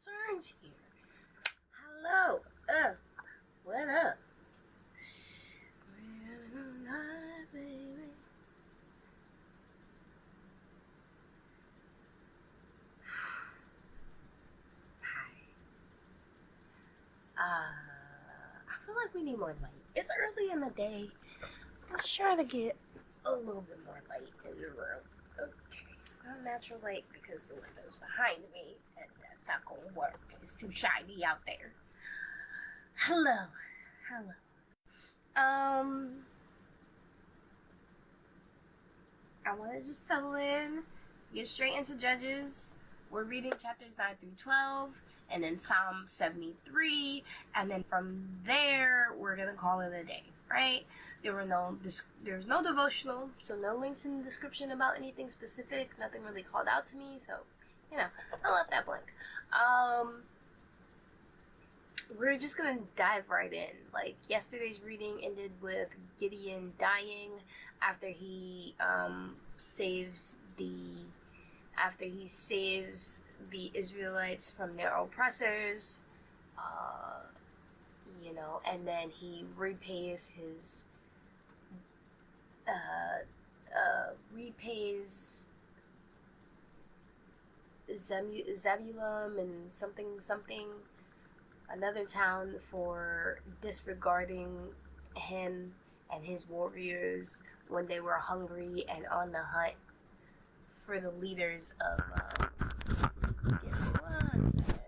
concerns here. Hello. What up? We're having a night, baby. Hi. I feel like we need more light. It's early in the day. Let's try to get a little bit more light in the room. Okay. No natural light because the window's behind me, and that's not gonna work. It's too shiny out there. Hello. I want to just settle in, get straight into Judges. We're reading chapters 9 through 12, and then Psalm 73, and then from there, we're going to call it a day, right? There's no devotional, so no links in the description about anything specific, nothing really called out to me, so, I left that blank. We're just going to dive right in. Like, yesterday's reading ended with Gideon dying after he saves the Israelites from their oppressors, and then he repays his Zebulun and something another town for disregarding him and his warriors when they were hungry and on the hunt for the leaders of give me 1 second.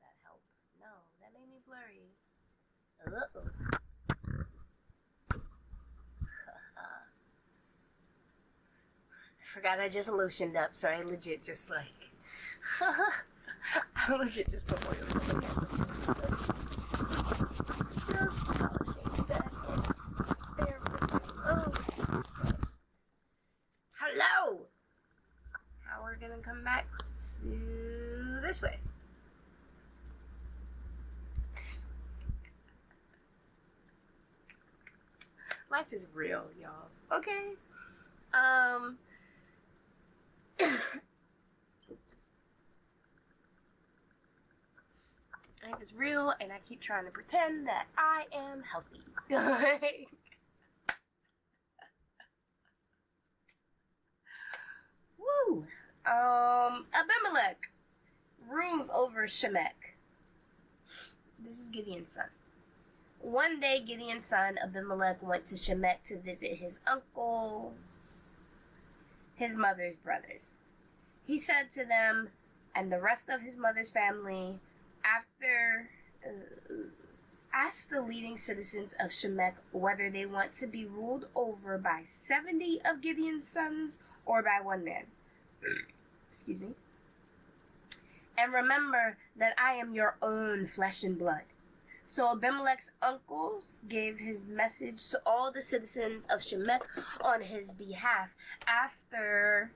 That help? No, that made me blurry. I forgot I just lotioned up, so I legit just I legit just put oil on the camera. Just polishing that. There we go. Okay. Hello! Now we're gonna come back to this way. Life is real, y'all. Okay? Life is real, and I keep trying to pretend that I am healthy. Woo! Abimelech rules over Shemek. This is Gideon's son. One day, Gideon's son Abimelech went to Shemek to visit his uncles, his mother's brothers. He said to them and the rest of his mother's family, ask the leading citizens of Shemek whether they want to be ruled over by 70 of Gideon's sons or by one man. Excuse me. And remember that I am your own flesh and blood. So Abimelech's uncles gave his message to all the citizens of Shemek on his behalf. After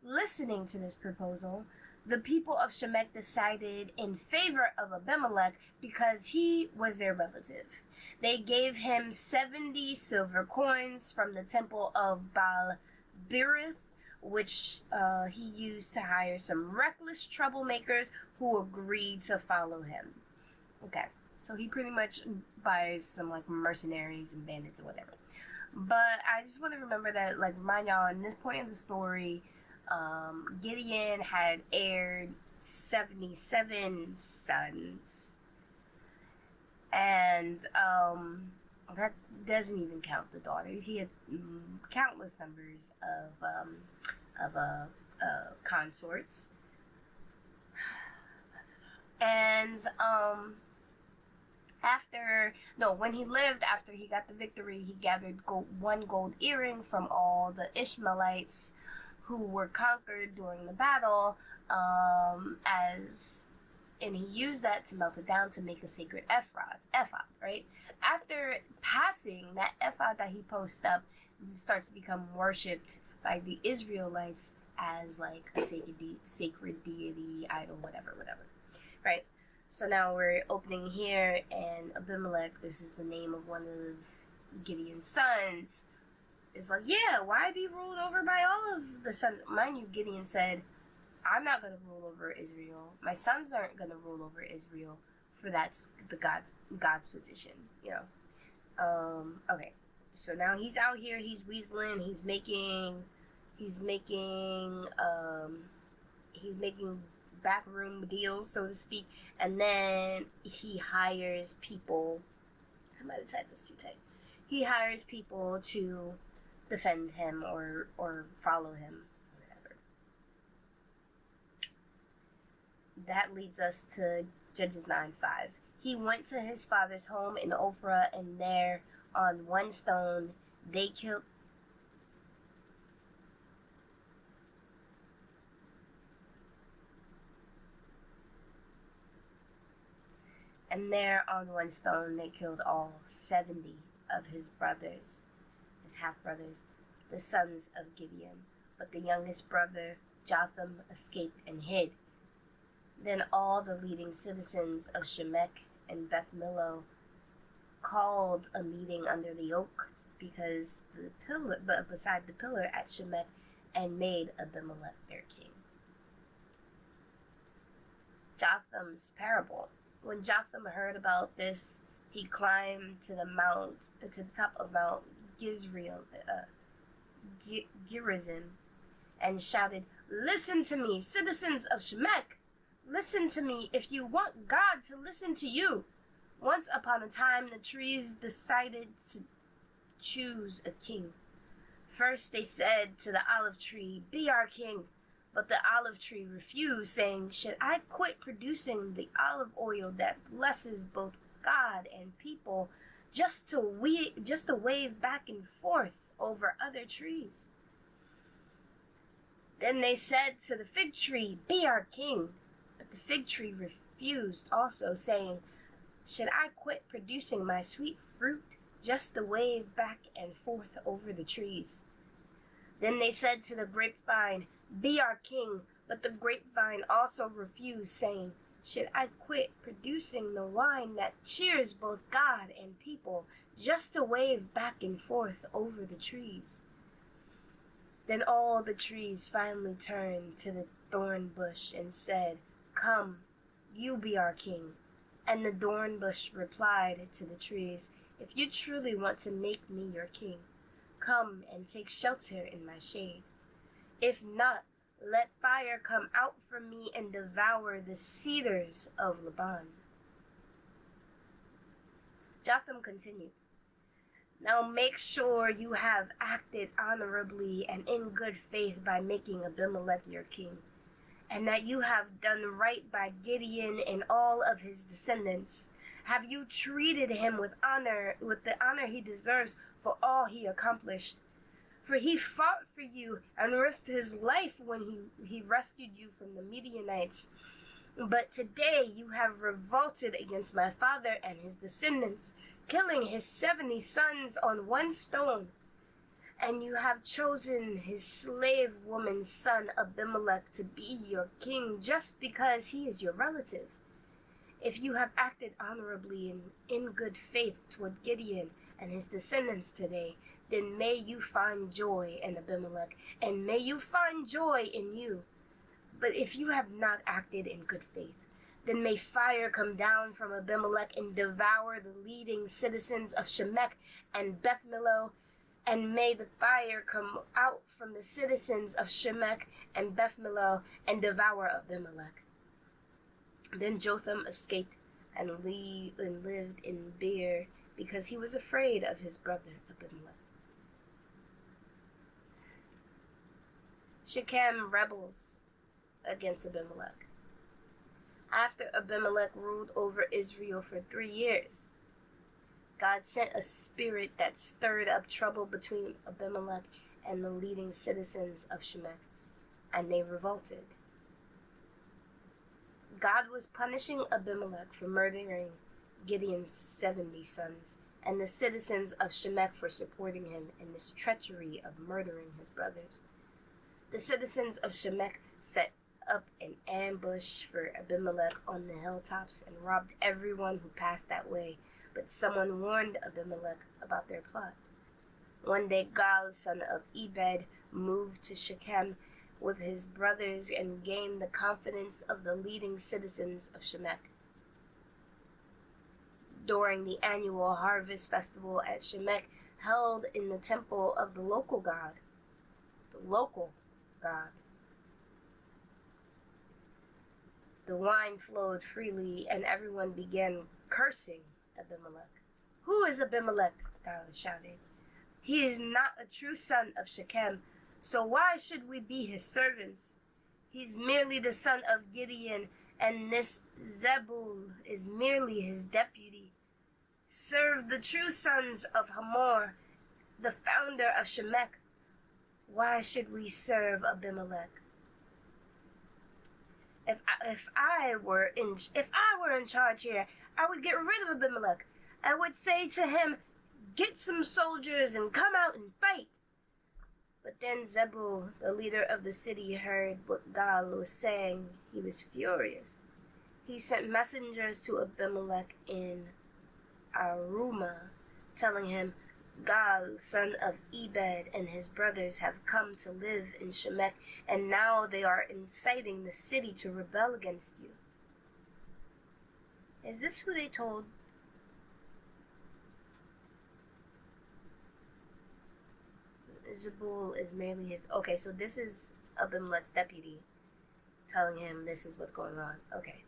listening to this proposal, the people of Shemek decided in favor of Abimelech because he was their relative. They gave him 70 silver coins from the temple of Baal-Berith, which he used to hire some reckless troublemakers who agreed to follow him. Okay, so he pretty much buys some mercenaries and bandits or whatever. But I just want to remind y'all, in this point in the story, Gideon had heired 77 sons, and that doesn't even count the daughters. He had countless numbers of consorts, and when he lived after he got the victory, he gathered one gold earring from all the Isrealites who were conquered during the battle, and he used that to melt it down to make a sacred ephod, right? After passing, that ephod that he posted up starts to become worshipped by the Israelites as a sacred deity, idol, whatever, right? So now we're opening here, and Abimelech, this is the name of one of Gideon's sons, is why be ruled over by all of the sons? Mind you, Gideon said, I'm not going to rule over Israel. My sons aren't going to rule over Israel, for that's the God's position, you know. Okay. So now he's out here, he's weaseling, he's making backroom deals, so to speak, and then he hires people. I might have said this too tight. He hires people to defend him or follow him, whatever. That leads us to Judges 9:5. He went to his father's home in Ophrah, and there on one stone they killed. And there on one stone they killed all 70 of his brothers, his half-brothers, the sons of Gideon. But the youngest brother, Jotham, escaped and hid. Then all the leading citizens of Shemek and Beth Millo called a meeting under the oak beside the pillar at Shemek, and made Abimelech their king. Jotham's parable. When Jotham heard about this, he climbed to the top of Mount Gerizim, and shouted, "Listen to me, citizens of Shemek! Listen to me if you want God to listen to you. Once upon a time, the trees decided to choose a king. First, they said to the olive tree, 'Be our king.' But the olive tree refused, saying, 'Should I quit producing the olive oil that blesses both God and people just to wave back and forth over other trees?' Then they said to the fig tree, 'Be our king.' But the fig tree refused also, saying, 'Should I quit producing my sweet fruit just to wave back and forth over the trees?' Then they said to the grapevine, 'Be our king.' But the grapevine also refused, saying, 'Should I quit producing the wine that cheers both God and people just to wave back and forth over the trees?' Then all the trees finally turned to the thorn bush and said, 'Come, you be our king.' And the thorn bush replied to the trees, 'If you truly want to make me your king, come and take shelter in my shade. If not, let fire come out from me and devour the cedars of Lebanon.'" Jotham continued, "Now make sure you have acted honorably and in good faith by making Abimelech your king, and that you have done right by Gideon and all of his descendants. Have you treated him with the honor he deserves for all he accomplished? For he fought for you and risked his life when he rescued you from the Midianites. But today you have revolted against my father and his descendants, killing his 70 sons on one stone. And you have chosen his slave woman's son Abimelech to be your king just because he is your relative. If you have acted honorably and in good faith toward Gideon and his descendants today, then may you find joy in Abimelech, and may you find joy in you. But if you have not acted in good faith, then may fire come down from Abimelech and devour the leading citizens of Shemek and Beth Millo, and may the fire come out from the citizens of Shemek and Beth Millo and devour Abimelech." Then Jotham escaped and lived in Beer, because he was afraid of his brother Abimelech. Shechem rebels against Abimelech. After Abimelech ruled over Israel for 3 years, God sent a spirit that stirred up trouble between Abimelech and the leading citizens of Shemek, and they revolted. God was punishing Abimelech for murdering Gideon's 70 sons, and the citizens of Shemek for supporting him in this treachery of murdering his brothers. The citizens of Shemek set up an ambush for Abimelech on the hilltops and robbed everyone who passed that way, but someone warned Abimelech about their plot. One day Gal, son of Ebed, moved to Shechem with his brothers and gained the confidence of the leading citizens of Shemek. During the annual harvest festival at Shemek, held in the temple of the local god, the wine flowed freely, and everyone began cursing Abimelech. "Who is Abimelech?" Gal shouted. "He is not a true son of Shechem, so why should we be his servants? He's merely the son of Gideon, and this Zebul is merely his deputy. Serve the true sons of Hamor, the founder of Shemek. Why should we serve Abimelech? If I were in charge here, I would get rid of Abimelech. I would say to him, 'Get some soldiers and come out and fight.'" But then Zebul, the leader of the city, heard what Gal was saying. He was furious. He sent messengers to Abimelech in Arumah, telling him, "Gal, son of Ebed, and his brothers have come to live in Shemek, and now they are inciting the city to rebel against you." Is this who they told? Zebul is merely his... Okay, so this is Abimelech's deputy telling him this is what's going on. Okay.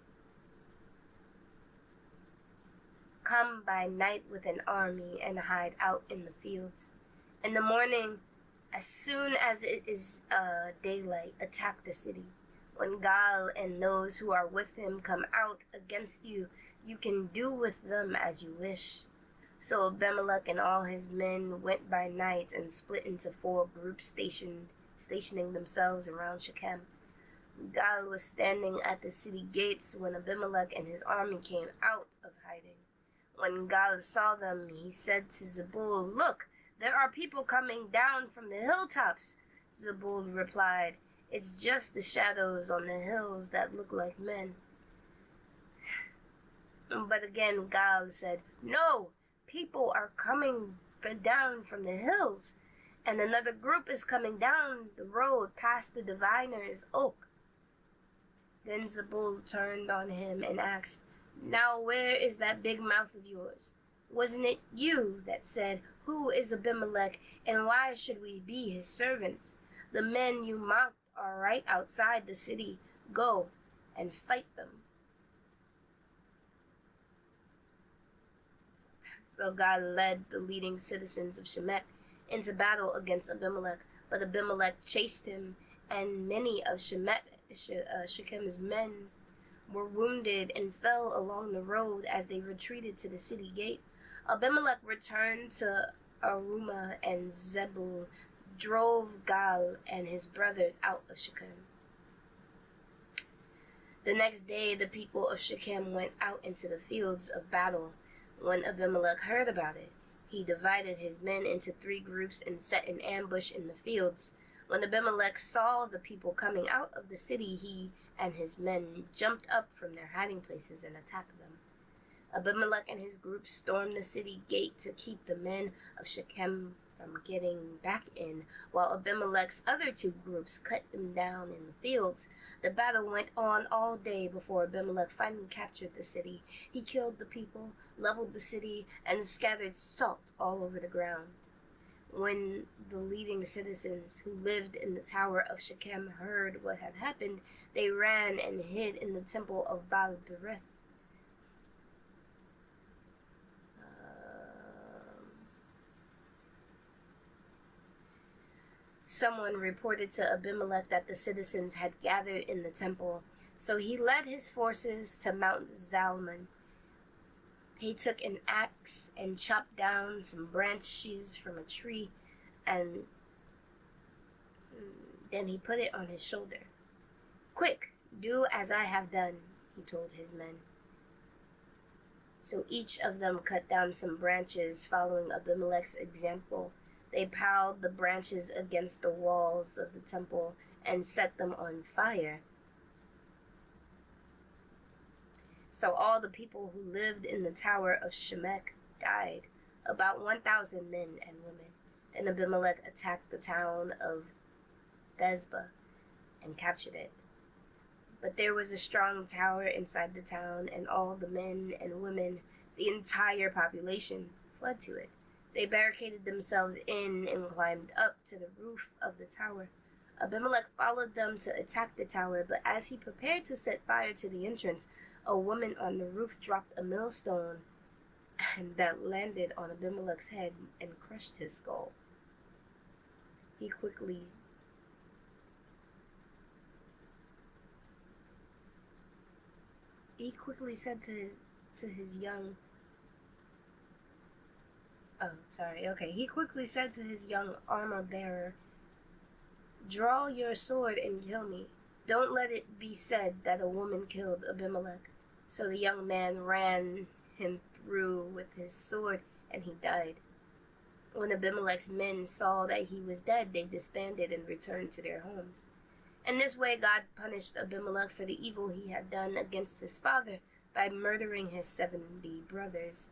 "Come by night with an army and hide out in the fields. In the morning, as soon as it is daylight, attack the city. When Gal and those who are with him come out against you, you can do with them as you wish." So Abimelech and all his men went by night and split into 4 groups, stationing themselves around Shechem. Gal was standing at the city gates when Abimelech and his army came out of hiding. When Gal saw them, he said to Zebul, "Look, there are people coming down from the hilltops." Zebul replied, "It's just the shadows on the hills that look like men." But again Gal said, "No, people are coming down from the hills, and another group is coming down the road past the diviner's oak." Then Zebul turned on him and asked, "Now where is that big mouth of yours? Wasn't it you that said, 'Who is Abimelech, and why should we be his servants?' The men you mocked are right outside the city. Go and fight them." So God led the leading citizens of Shemek into battle against Abimelech, but Abimelech chased him, and many of Shechem's men were wounded and fell along the road as they retreated to the city gate. Abimelech returned to Arumah, and Zebul drove Gal and his brothers out of Shechem. The next day the people of Shechem went out into the fields of battle. When Abimelech heard about it, he divided his men into 3 groups and set an ambush in the fields. When Abimelech saw the people coming out of the city, he and his men jumped up from their hiding places and attacked them. Abimelech and his group stormed the city gate to keep the men of Shechem from getting back in, while Abimelech's other 2 groups cut them down in the fields. The battle went on all day before Abimelech finally captured the city. He killed the people, leveled the city, and scattered salt all over the ground. When the leading citizens who lived in the tower of Shechem heard what had happened, they ran and hid in the temple of Baal-berith. Someone reported to Abimelech that the citizens had gathered in the temple, so he led his forces to Mount Zalmon. He took an axe and chopped down some branches from a tree, and then he put it on his shoulder. "Quick, do as I have done," he told his men. So each of them cut down some branches, following Abimelech's example. They piled the branches against the walls of the temple and set them on fire. So all the people who lived in the tower of Shemek died, about 1,000 men and women. Then Abimelech attacked the town of Thezbah. and captured it. But there was a strong tower inside the town, and all the men and women, the entire population, fled to it. They barricaded themselves in and climbed up to the roof of the tower. Abimelech followed them to attack the tower, but as he prepared to set fire to the entrance, a woman on the roof dropped a millstone and that landed on Abimelech's head and crushed his skull. He quickly said to his young He quickly said to his young armor bearer, "Draw your sword and kill me. Don't let it be said that a woman killed Abimelech." So the young man ran him through with his sword, and he died. When Abimelech's men saw that he was dead, they disbanded and returned to their homes. In this way, God punished Abimelech for the evil he had done against his father by murdering his 70 brothers.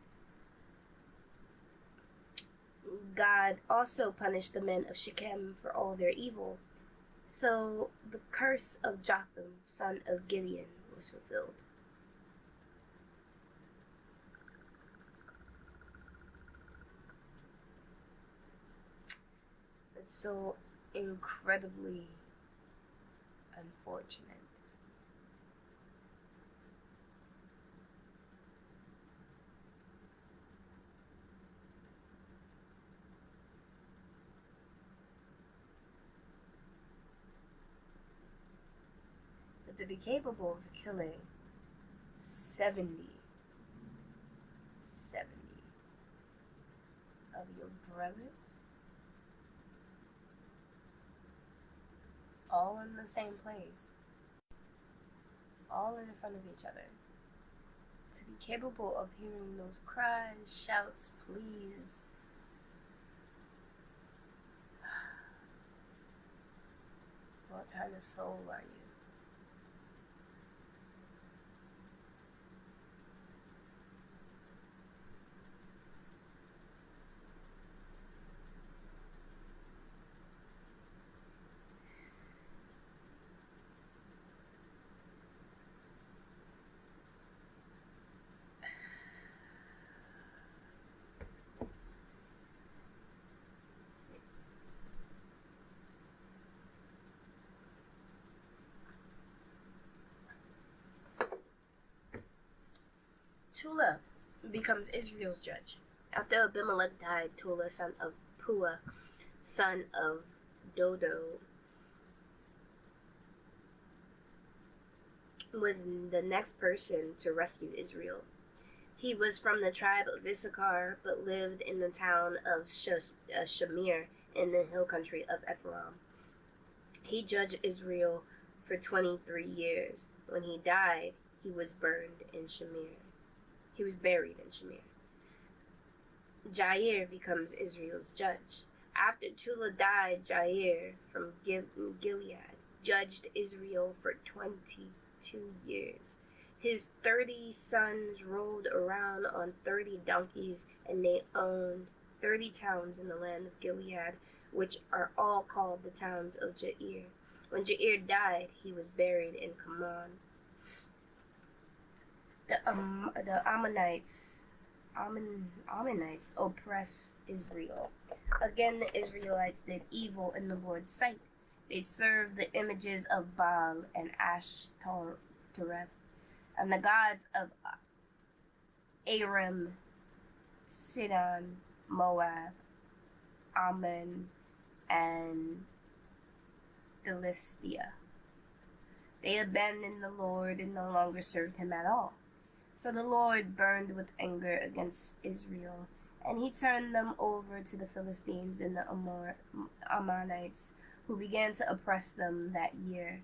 God also punished the men of Shechem for all their evil. So the curse of Jotham, son of Gideon, was fulfilled. It's so incredibly unfortunate. But to be capable of killing 70 of your brothers, all in the same place, all in front of each other, to be capable of hearing those cries, shouts, pleas, what kind of soul are you? Tola becomes Israel's judge. After Abimelech died, Tola, son of Pua, son of Dodo, was the next person to rescue Israel. He was from the tribe of Issachar, but lived in the town of Shamir in the hill country of Ephraim. He judged Israel for 23 years. When he died, he was buried in Shamir. Jair becomes Israel's judge. After Tola died, Jair from Gilead judged Israel for 22 years. His 30 sons rode around on 30 donkeys, and they owned 30 towns in the land of Gilead, which are all called the towns of Jair. When Jair died, he was buried in Kaman. The Ammonites oppress Israel. Again, the Israelites did evil in the Lord's sight. They served the images of Baal and Ashtoreth, and the gods of Aram, Sidon, Moab, Ammon, and Philistia. They abandoned the Lord and no longer served him at all. So the Lord burned with anger against Israel, and he turned them over to the Philistines and the Ammonites, who began to oppress them that year.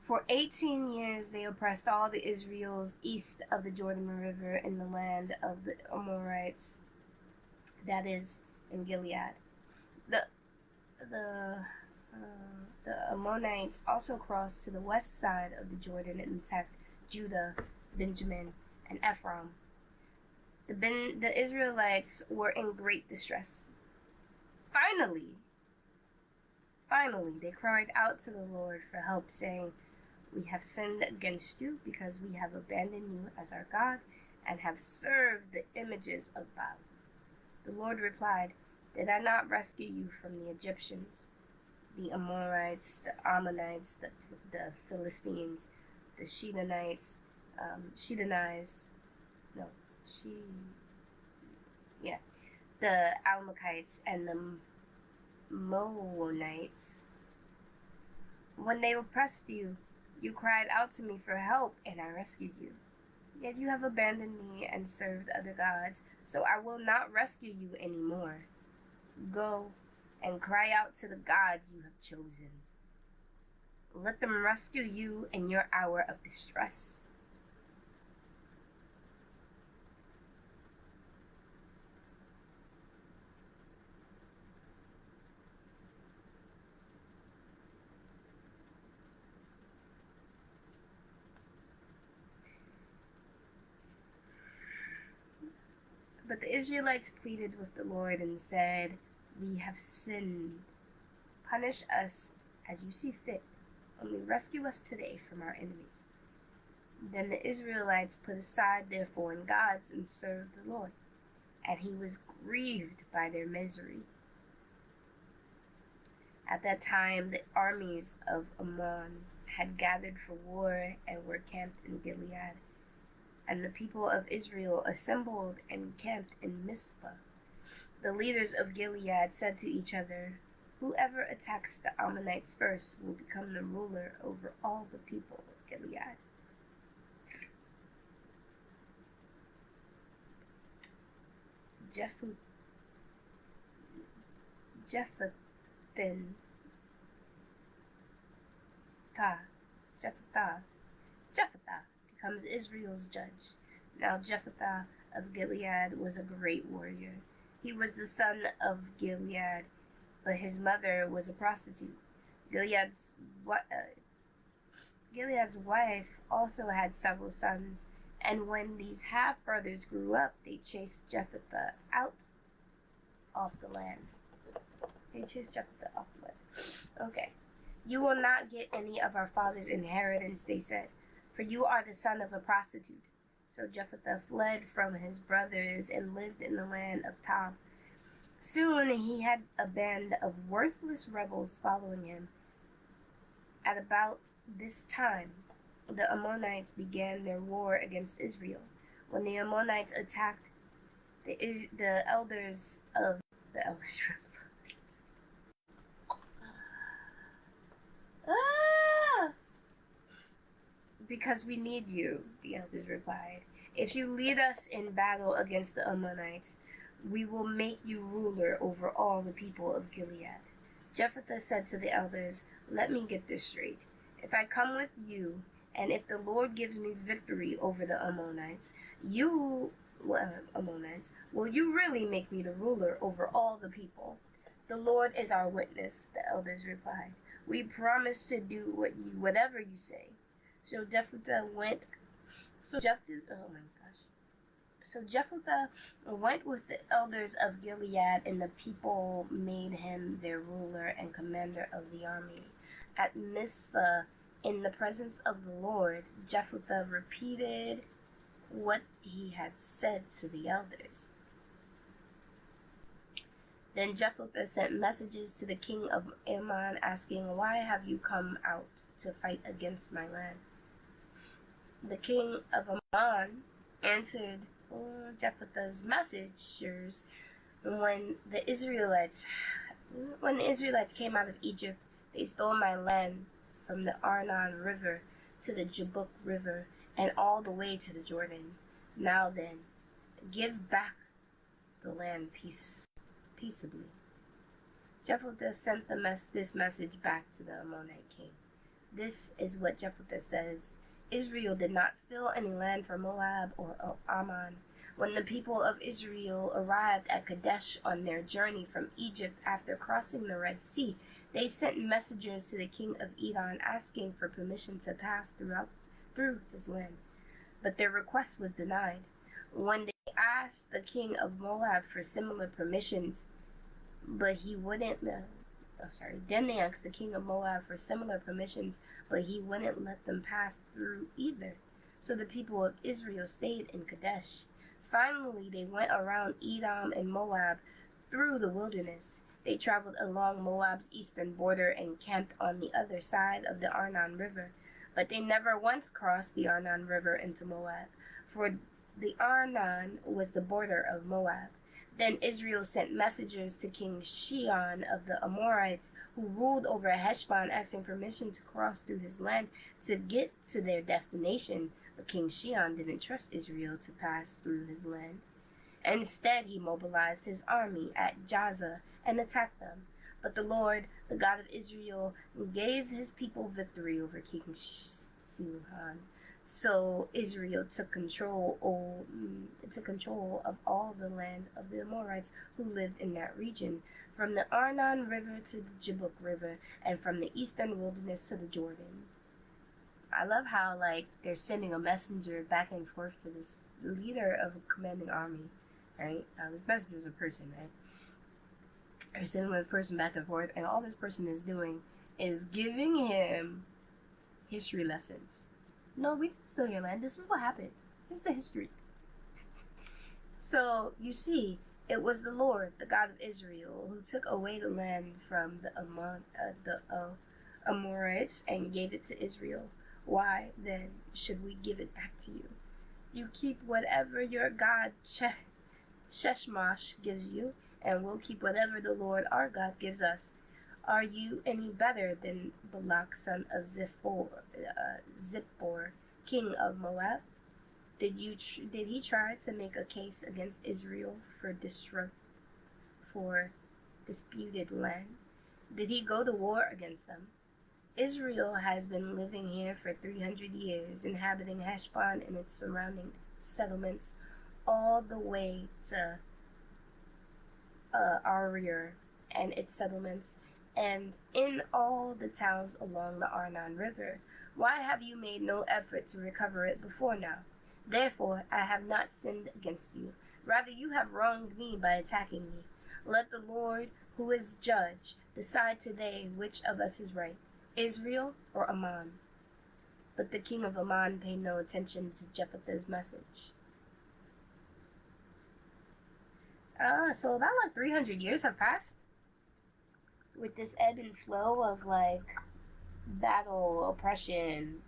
For 18 years they oppressed all the Israels east of the Jordan River in the land of the Amorites, that is, in Gilead. The Ammonites also crossed to the west side of the Jordan and attacked Judah, Benjamin, and Ephraim. The Israelites were in great distress. Finally, Finally, they cried out to the Lord for help, saying, "We have sinned against you because we have abandoned you as our God and have served the images of Baal." The Lord replied, "Did I not rescue you from the Egyptians, the Amorites, the Ammonites, the Philistines, the Shedonites, no, she, yeah, the Amalekites, and the Moabites? When they oppressed you, you cried out to me for help, and I rescued you. Yet you have abandoned me and served other gods, so I will not rescue you anymore. Go and cry out to the gods you have chosen. Let them rescue you in your hour of distress." But the Israelites pleaded with the Lord and said, "We have sinned. Punish us as you see fit. Only rescue us today from our enemies." Then the Israelites put aside their foreign gods and served the Lord, and he was grieved by their misery. At that time, the armies of Ammon had gathered for war and were camped in Gilead. And the people of Israel assembled and camped in Mizpah. The leaders of Gilead said to each other, "Whoever attacks the Ammonites first will become the ruler over all the people of Gilead." Jephthah becomes Israel's judge. Now Jephthah of Gilead was a great warrior. He was the son of Gilead, but his mother was a prostitute. Gilead's wife also had several sons, and when these half-brothers grew up, they chased Jephthah off the land. Okay. "You will not get any of our father's inheritance," they said, "for you are the son of a prostitute." So Jephthah fled from his brothers and lived in the land of Tob. Soon he had a band of worthless rebels following him. At about this time, the Ammonites began their war against Israel. When the Ammonites attacked, the elders "Because we need you," the elders replied. "If you lead us in battle against the Ammonites, we will make you ruler over all the people of Gilead." Jephthah said to the elders, "Let me get this straight. If I come with you, and if the Lord gives me victory over the Ammonites, will you really make me the ruler over all the people?" "The Lord is our witness," the elders replied. "We promise to do whatever you say." So Jephthah went with the elders of Gilead, and the people made him their ruler and commander of the army. At Mizpah, in the presence of the Lord, Jephthah repeated what he had said to the elders. Then Jephthah sent messages to the king of Ammon, asking, "Why have you come out to fight against my land?" The king of Ammon answered Jephthah's messengers, when the Israelites came out of Egypt, they stole my land from the Arnon River to the Jabbok River and all the way to the Jordan. Now then, give back the land peaceably." Jephthah sent this message back to the Ammonite king. This is what Jephthah says: "Israel did not steal any land from Moab or Ammon. When the people of Israel arrived at Kadesh on their journey from Egypt after crossing the Red Sea, they sent messengers to the king of Edom asking for permission to pass through his land. But their request was denied. When they asked the king of Moab for similar permissions, but he wouldn't Then they asked the king of Moab for similar permissions, but he wouldn't let them pass through either. So the people of Israel stayed in Kadesh. Finally, they went around Edom and Moab through the wilderness. They traveled along Moab's eastern border and camped on the other side of the Arnon River. But they never once crossed the Arnon River into Moab, for the Arnon was the border of Moab. Then Israel sent messengers to King Sihon of the Amorites, who ruled over Heshbon, asking permission to cross through his land to get to their destination. But King Sihon didn't trust Israel to pass through his land. Instead, he mobilized his army at Jaza and attacked them. But the Lord, the God of Israel, gave his people victory over King Sihon. So Israel took control of all the land of the Amorites who lived in that region, from the Arnon River to the Jabbok River, and from the eastern wilderness to the Jordan. I love how they're sending a messenger back and forth to this leader of a commanding army, right? This messenger is a person, right? They're sending this person back and forth, and all this person is doing is giving him history lessons. No, we didn't steal your land. This is what happened. Here's the history. So, you see, it was the Lord, the God of Israel, who took away the land from the Amorites and gave it to Israel. Why, then, should we give it back to you? You keep whatever your God Sheshmash gives you, and we'll keep whatever the Lord our God gives us. Are you any better than Balak, son of Zippor, king of Moab? Did he try to make a case against Israel for disputed land? Did he go to war against them? Israel has been living here for 300 years, inhabiting Heshbon and its surrounding settlements, all the way to Aroer and its settlements, and in all the towns along the Arnon River. Why have you made no effort to recover it before now? Therefore, I have not sinned against you. Rather, you have wronged me by attacking me. Let the Lord, who is judge, decide today which of us is right, Israel or Ammon. But the king of Ammon paid no attention to Jephthah's message. So about 300 years have passed with this ebb and flow of battle, oppression,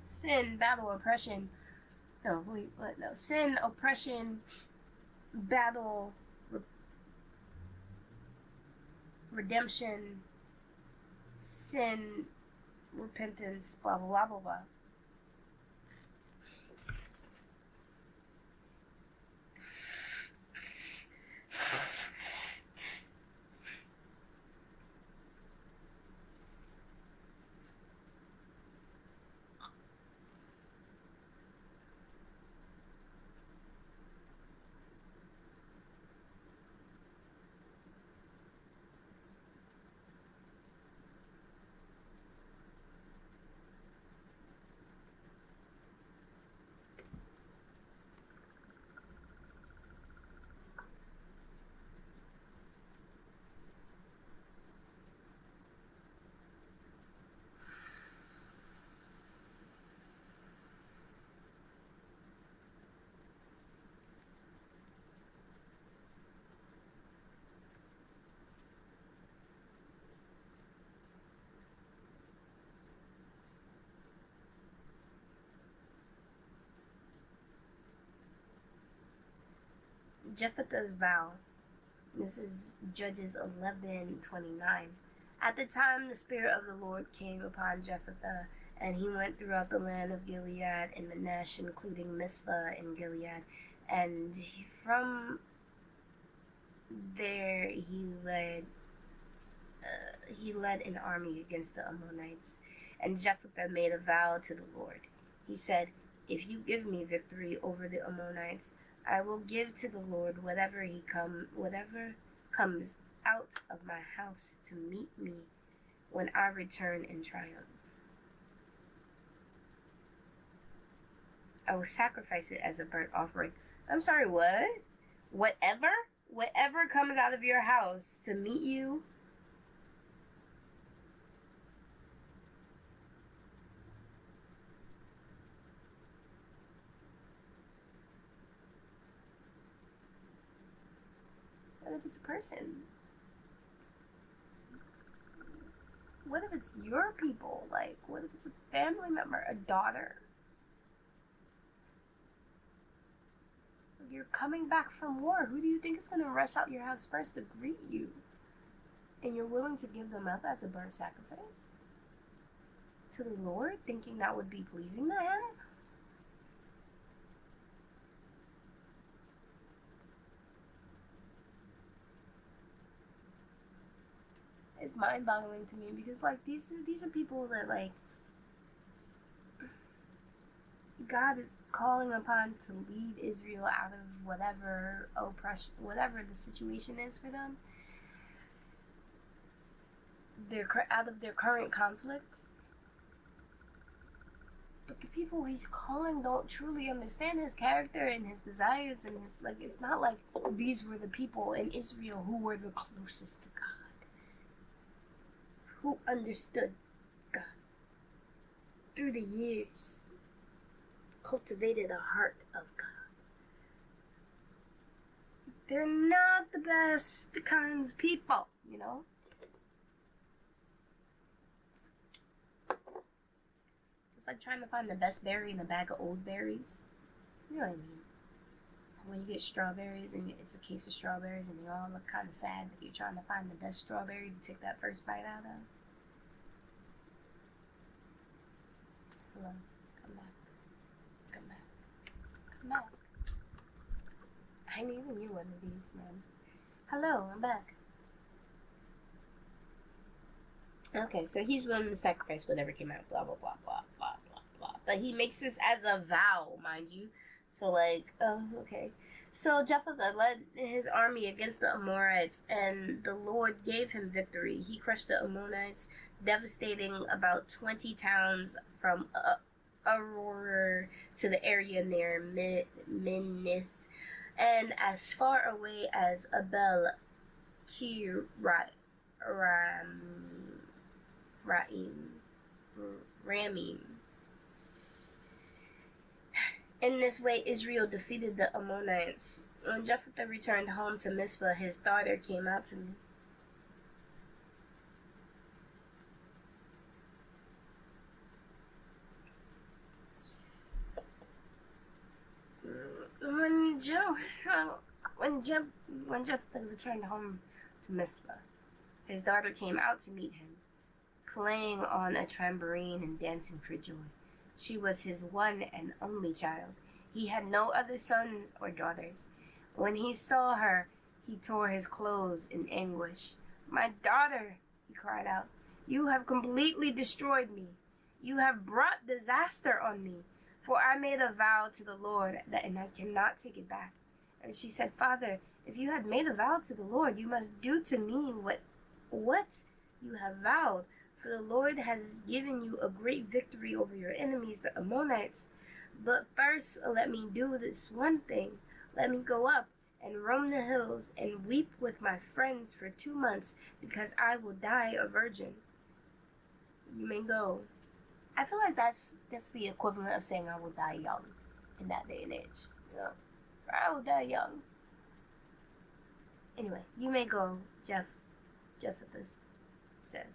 sin, battle, oppression, sin, oppression, battle, redemption, sin, repentance, blah, blah, blah, blah, blah. Jephthah's vow. This is Judges 11:29. At the time the Spirit of the Lord came upon Jephthah, and he went throughout the land of Gilead and Manasseh, including Mizpah and Gilead. And from there he led an army against the Ammonites. And Jephthah made a vow to the Lord. He said, "If you give me victory over the Ammonites, I will give to the Lord whatever comes out of my house to meet me when I return in triumph. I will sacrifice it as a burnt offering." I'm sorry, what? Whatever? whatever comes out of your house to meet you, what if it's a person? What if it's your people? Like, what if it's a family member, a daughter? You're coming back from war. Who do you think is going to rush out your house first to greet you? And you're willing to give them up as a burnt sacrifice to the Lord, thinking that would be pleasing to Him? It's mind-boggling to me because, like, these are people that, like, God is calling upon to lead Israel out of whatever oppression, whatever the situation is for them. They're out of their current conflicts. But the people He's calling don't truly understand His character and His desires and His, like, it's not like these were the people in Israel who were the closest to God, who understood God through the years, cultivated a heart of God. They're not the best kind of people, you know? It's like trying to find the best berry in a bag of old berries. You know what I mean? When you get strawberries and it's a case of strawberries and they all look kind of sad that you're trying to find the best strawberry to take that first bite out of. Hello, come back. Come back. Come back. I ain't even knew one of these, man. Hello, I'm back. Okay, so he's willing to sacrifice whatever came out, blah, blah, blah, blah, blah, blah, blah. But he makes this as a vow, mind you. So, like, okay. So Jephthah led his army against the Amorites, and the Lord gave him victory. He crushed the Ammonites, devastating about 20 towns from Aroer to the area near Minnith, and as far away as Abel Ramim. In this way, Israel defeated the Ammonites. When Jephthah returned home to Mizpah, his daughter came out to me. When Jephthah returned home to Mizpah, his daughter came out to meet him, playing on a tambourine and dancing for joy. She was his one and only child. He had no other sons or daughters. When he saw her, he tore his clothes in anguish. "My daughter," he cried out, "you have completely destroyed me. You have brought disaster on me, for I made a vow to the Lord and I cannot take it back." And she said, "Father, if you had made a vow to the Lord, you must do to me what you have vowed. For the Lord has given you a great victory over your enemies, the Ammonites. But first, let me do this one thing. Let me go up and roam the hills and weep with my friends for 2 months, because I will die a virgin. You may go." I feel like that's the equivalent of saying I will die young in that day and age. You know, I will die young. Anyway, "You may go," Jephthah said.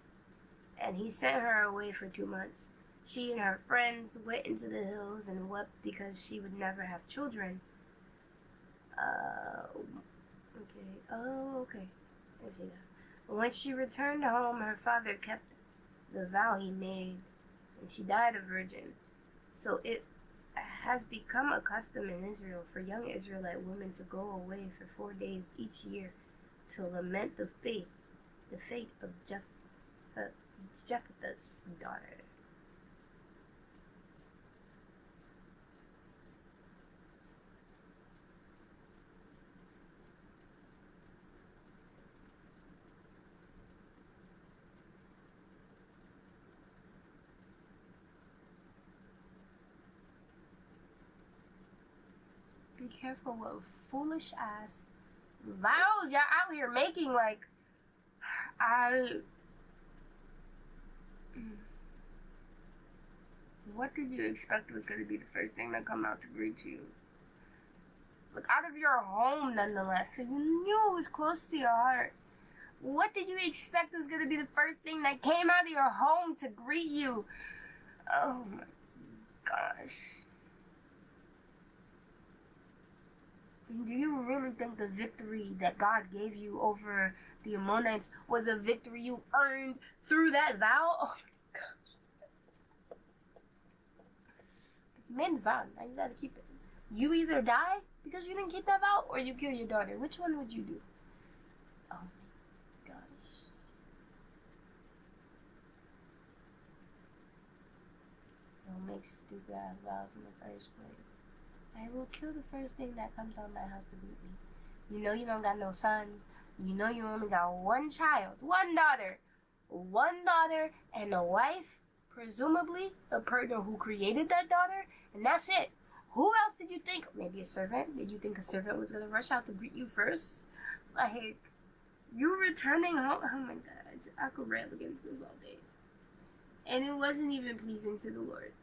And he sent her away for 2 months. She and her friends went into the hills and wept because she would never have children. Okay. I see that. When she returned home, her father kept the vow he made, and she died a virgin. So it has become a custom in Israel for young Israelite women to go away for 4 days each year to lament the fate of Jephthah's daughter. Be careful what foolish ass vows y'all out here making, like, what did you expect was going to be the first thing that come out to greet you? Like, out of your home, nonetheless. So you knew it was close to your heart. What did you expect was going to be the first thing that came out of your home to greet you? Oh my gosh. And do you really think the victory that God gave you over the Ammonites was a victory you earned through that vow? Oh my gosh. You made the vow, now you gotta keep it. You either die because you didn't keep that vow, or you kill your daughter. Which one would you do? Oh my gosh. Don't make stupid ass vows in the first place. I will kill the first thing that comes out of my house to greet me. You know you don't got no sons. You know you only got one child, one daughter and a wife, presumably the person who created that daughter, and that's it. Who else did you think? Maybe a servant? Did you think a servant was gonna rush out to greet you first? Like, you returning home? Oh my gosh, I could rail against this all day. And it wasn't even pleasing to the Lord.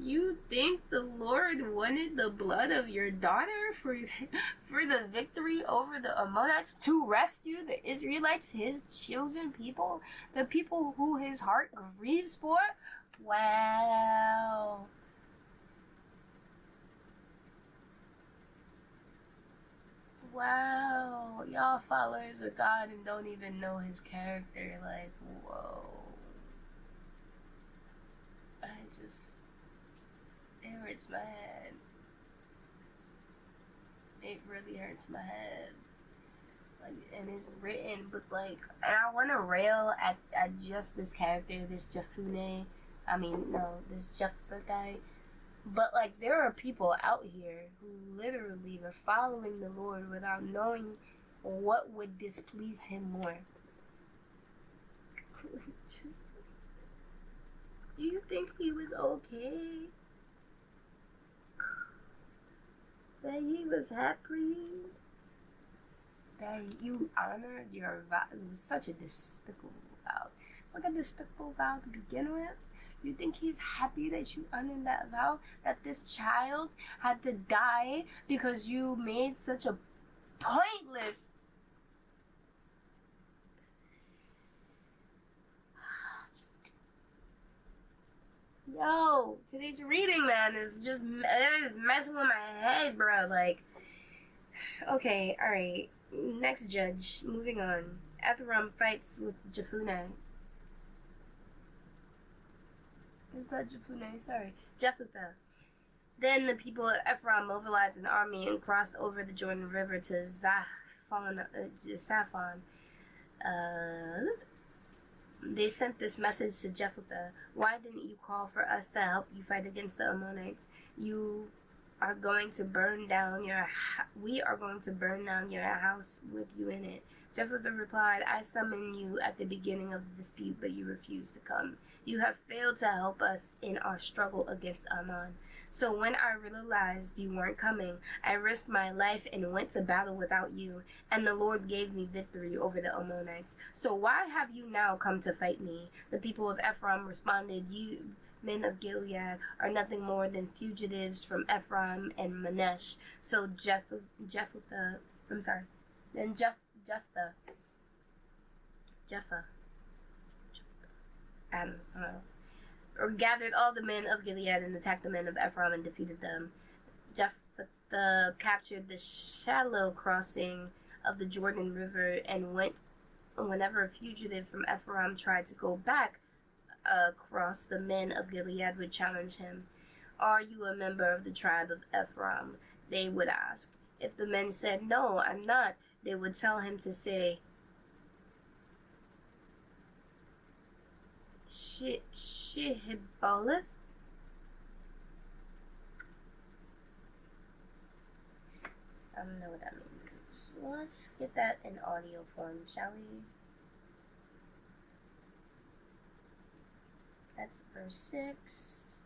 You think the Lord wanted the blood of your daughter for the victory over the Ammonites, to rescue the Israelites, his chosen people, the people who his heart grieves for? Wow. Wow. Y'all followers of God and don't even know his character. Like, whoa. It hurts my head. It really hurts my head. Like, and it's written, but like, and I want to rail at just this character, this Jephunneh. This Jephthah guy. But like, there are people out here who literally were following the Lord without knowing what would displease him more. Just, do you think he was okay? That he was happy? That you honored your vow? It was such a despicable vow. It's like a despicable vow to begin with. You think he's happy that you honored that vow? That this child had to die because you made such a pointless... Yo, today's reading, man, is messing with my head, bro. Like, okay, alright. Next judge. Moving on. Ephraim fights with Jephunneh. It's not Jephunneh, sorry. Jephthah. Then the people of Ephraim mobilized an army and crossed over the Jordan River to Saphon. They sent this message to Jephthah. Why didn't you call for us to help you fight against the Ammonites? We are going to burn down your house with you in it. Jephthah replied, I summoned you at the beginning of the dispute, but you refused to come. You have failed to help us in our struggle against Ammon. So when I realized you weren't coming, I risked my life and went to battle without you, and the Lord gave me victory over the Ammonites. So why have you now come to fight me? The people of Ephraim responded, you men of Gilead are nothing more than fugitives from Ephraim and Manasseh. So Jephthah, I don't know, or gathered all the men of Gilead and attacked the men of Ephraim and defeated them. Jephthah captured the shallow crossing of the Jordan River and whenever a fugitive from Ephraim tried to go back across, the men of Gilead would challenge him. Are you a member of the tribe of Ephraim? They would ask. If the men said, no, I'm not, they would tell him to say, Shihboleth? I don't know what that means. Let's get that in audio form, shall we? That's verse 6.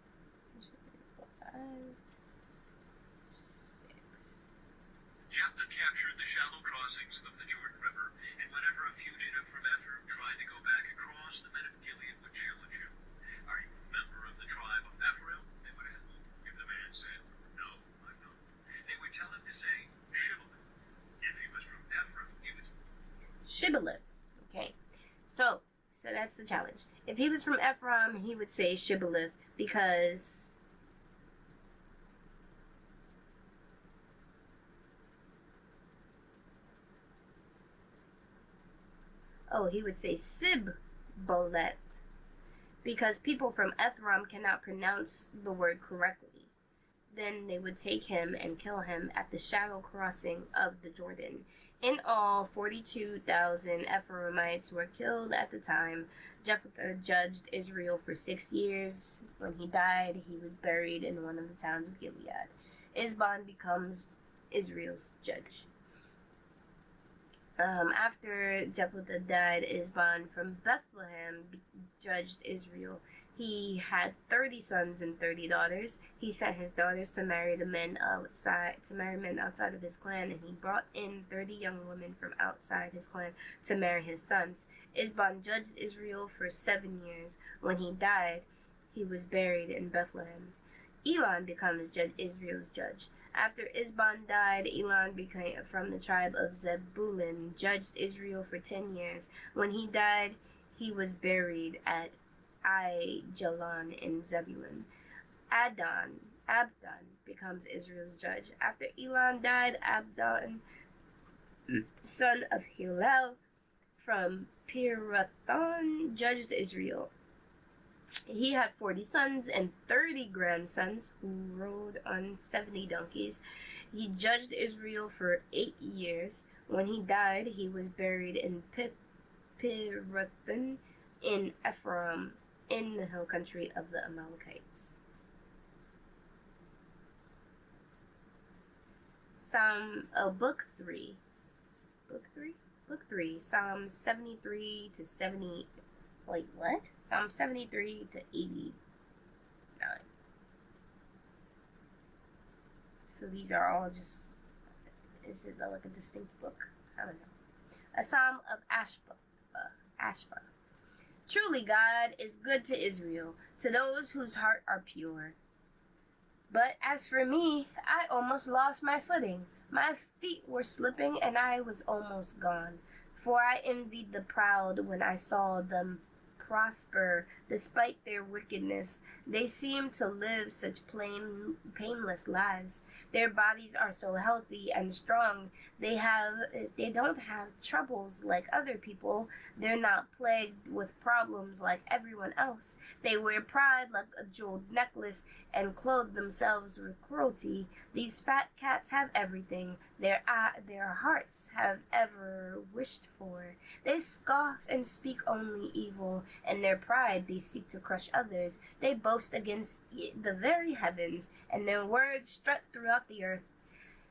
5. crossings of the Jordan River, and whenever a fugitive from Ephraim tried to go back across, the men of Gilead would challenge him. Are you a member of the tribe of Ephraim? They would ask. If the man said, no, I'm not, they would tell him to say, Shibboleth. If he was from Ephraim, he would say, Shibboleth. Okay. So that's the challenge. If he was from Ephraim, he would say Shibboleth because he would say Sibboleth because people from Ephraim cannot pronounce the word correctly. Then they would take him and kill him at the shallow crossing of the Jordan. In all, 42,000 Ephraimites were killed at the time. Jephthah judged Israel for 6 years. When he died, he was buried in one of the towns of Gilead. Isban becomes Israel's judge. After Jephthah died, Isban from Bethlehem judged Israel. He had 30 sons and 30 daughters. He sent his daughters to marry men outside of his clan, and he brought in 30 young women from outside his clan to marry his sons. Isban judged Israel for 7 years. When he died, he was buried in Bethlehem. Elon becomes Israel's judge. After Isban died, Elon became from the tribe of Zebulun, judged Israel for 10 years. When he died, he was buried at Aijalon in Zebulun. Abdon becomes Israel's judge. After Elon died, Abdon, son of Hillel from Pirathon, judged Israel. He had 40 sons and 30 grandsons who rode on 70 donkeys. He judged Israel for 8 years. When he died, he was buried in Pirathon in Ephraim, in the hill country of the Amalekites. Book 3, Psalm 73 to 70. Wait, what? Psalm 73 to 89. So these are all just, is it like a distinct book? I don't know. A Psalm of Ashpa. Truly God is good to Israel, to those whose heart are pure. But as for me, I almost lost my footing. My feet were slipping and I was almost gone. For I envied the proud when I saw them prosper despite their wickedness. They seem to live such painless lives. Their bodies are so healthy and strong. They don't have troubles like other people. They're not plagued with problems like everyone else. They wear pride like a jeweled necklace and clothe themselves with cruelty. These fat cats have everything their hearts have ever wished for. They scoff and speak only evil. In their pride they seek to crush others. They boast against the very heavens, and their words strut throughout the earth.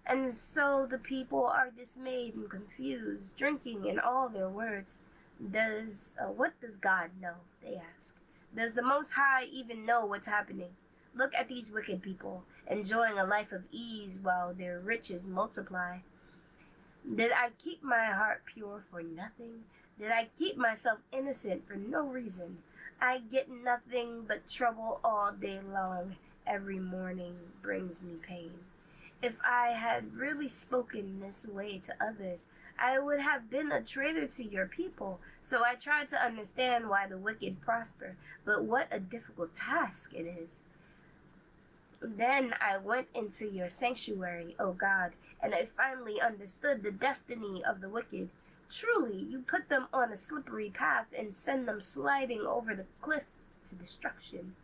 And so the people are dismayed and confused, drinking in all their words. What does God know? They ask. Does the Most High even know what's happening? Look at these wicked people, enjoying a life of ease while their riches multiply. Did I keep my heart pure for nothing? Did I keep myself innocent for no reason? I get nothing but trouble all day long. Every morning brings me pain. If I had really spoken this way to others, I would have been a traitor to your people. So I tried to understand why the wicked prosper, but what a difficult task it is. Then I went into your sanctuary, O God, and I finally understood the destiny of the wicked. Truly, you put them on a slippery path and send them sliding over the cliff to destruction.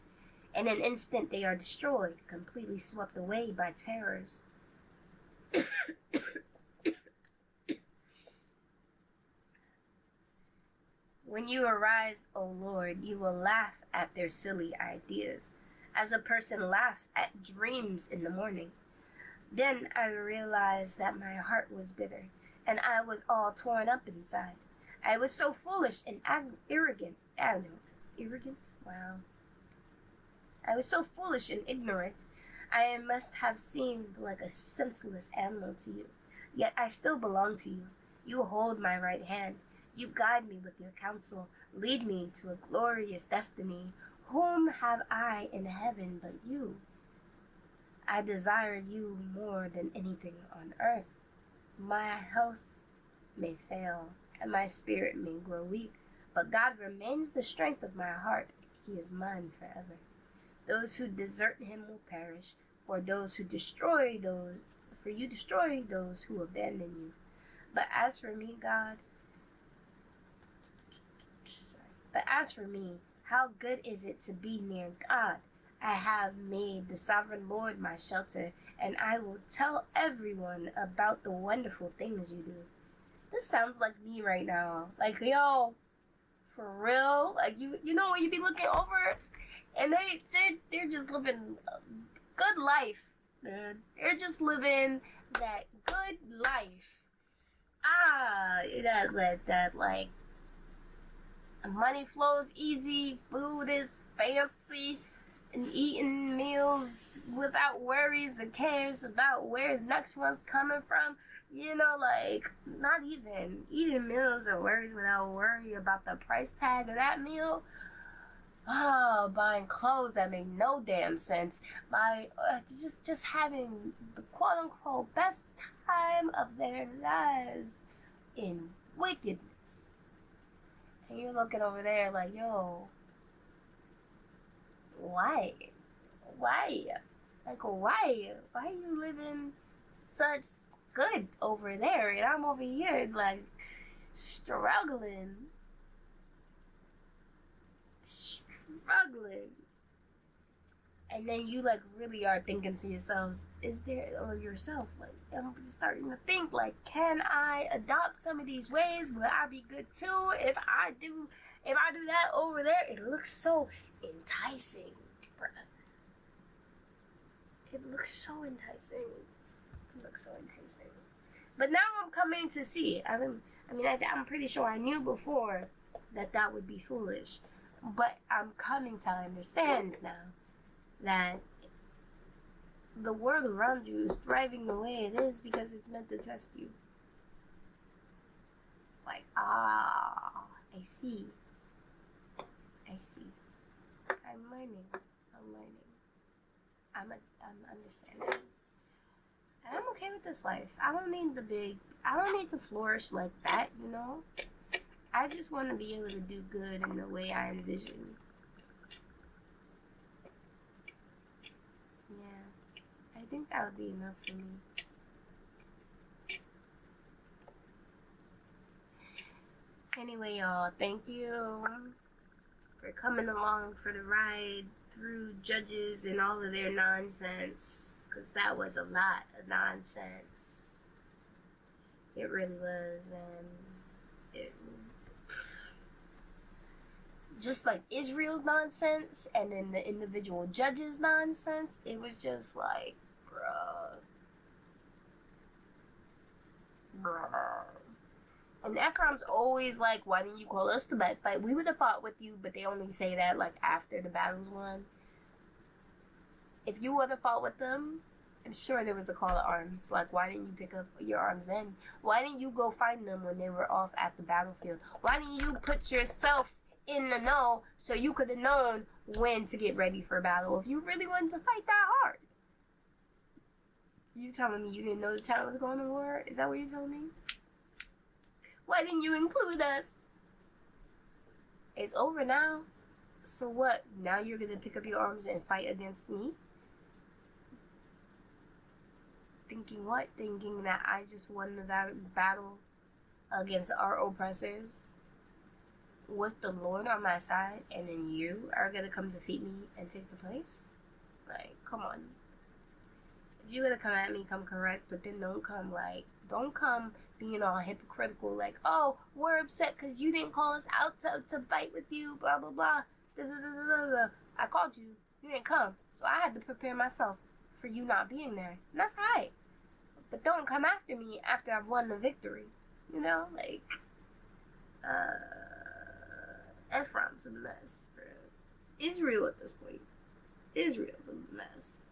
In an instant they are destroyed, completely swept away by terrors. When you arise, O Lord, you will laugh at their silly ideas, as a person laughs at dreams in the morning. Then I realized that my heart was bitter, and I was all torn up inside. I was so foolish and arrogant. Wow. I was so foolish and ignorant. I must have seemed like a senseless animal to you. Yet I still belong to you. You hold my right hand. You guide me with your counsel. Lead me to a glorious destiny. Whom have I in heaven but you? I desire you more than anything on earth. My health may fail, and my spirit may grow weak, but God remains the strength of my heart. He is mine forever. Those who desert him will perish, for you destroy those who abandon you. But as for me, how good is it to be near God? I have made the sovereign Lord my shelter, and I will tell everyone about the wonderful things you do. This sounds like me right now. Like, yo, for real? Like, you know when you be looking over and they're just living a good life, man. They're just living that good life. That like money flows easy, food is fancy, and eating meals without worries and cares about where the next one's coming from. You know, like, not even eating meals or worries without worry about the price tag of that meal. Oh, buying clothes that make no damn sense. Just having the quote-unquote best time of their lives in wickedness. And you're looking over there like, yo, why? Like, why? Why are you living such good over there and I'm over here like struggling? And then you like really are thinking to yourselves, or yourself, like, I'm just starting to think like, can I adopt some of these ways? Will I be good too? If I do that over there, it looks so enticing, bruh. It looks so enticing. But now I'm coming to see. I'm pretty sure I knew before that would be foolish. But I'm coming to understand now that the world around you is thriving the way it is because it's meant to test you. It's like, I see. I'm learning. I'm understanding. And I'm okay with this life. I don't need to flourish like that, you know? I just want to be able to do good in the way I envision. Yeah, I think that would be enough for me. Anyway, y'all, thank you for coming along for the ride through Judges and all of their nonsense, because that was a lot of nonsense. It really was, man. Just like Israel's nonsense and then the individual judges' nonsense, it was just like, bruh. And Ephraim's always like, why didn't you call us to fight? We would have fought with you, but they only say that like after the battle's won. If you would have fought with them, I'm sure there was a call to arms. Like, why didn't you pick up your arms then? Why didn't you go find them when they were off at the battlefield? Why didn't you put yourself in the know so you could have known when to get ready for battle if you really wanted to fight that hard? You telling me you didn't know the town was going to war? Is that what you're telling me? Why didn't you include us? It's over now. So what? Now you're going to pick up your arms and fight against me? Thinking what? Thinking that I just won the battle against our oppressors with the Lord on my side, and then you are going to come defeat me and take the place? Like, come on. If you're going to come at me, come correct, but then don't come being all hypocritical, like, oh, we're upset because you didn't call us out to fight with you, blah, blah, blah. I called you. You didn't come. So I had to prepare myself for you not being there. And that's right. But don't come after me after I've won the victory. You know, like, Ephraim's a mess, bro. Israel at this point. Israel's a mess.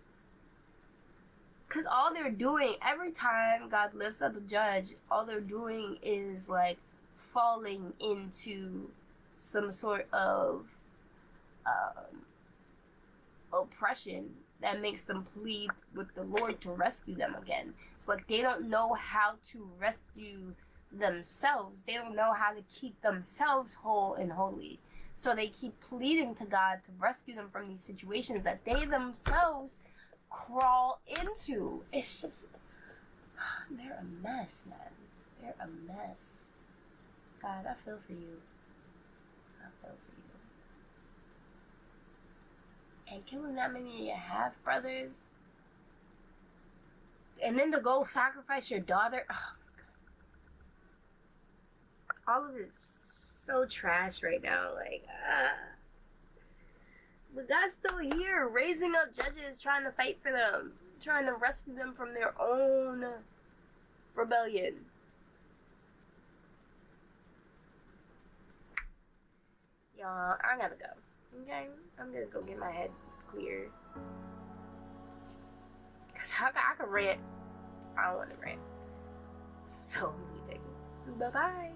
Because all they're doing, every time God lifts up a judge, all they're doing is like falling into some sort of oppression that makes them plead with the Lord to rescue them again. It's like they don't know how to rescue themselves. They don't know how to keep themselves whole and holy. So they keep pleading to God to rescue them from these situations that they themselves crawl into. It's just, they're a mess, man. They're a mess. God, I feel for you. I feel for you. And killing that many of your half brothers, and then to go sacrifice your daughter. Oh my God. All of it is so trash right now. Like, but God's still here, raising up judges, trying to fight for them, trying to rescue them from their own rebellion. Y'all, I gotta go. Okay? I'm gonna go get my head clear. Cause I can rant. I don't wanna rant. So I'm leaving. Bye-bye.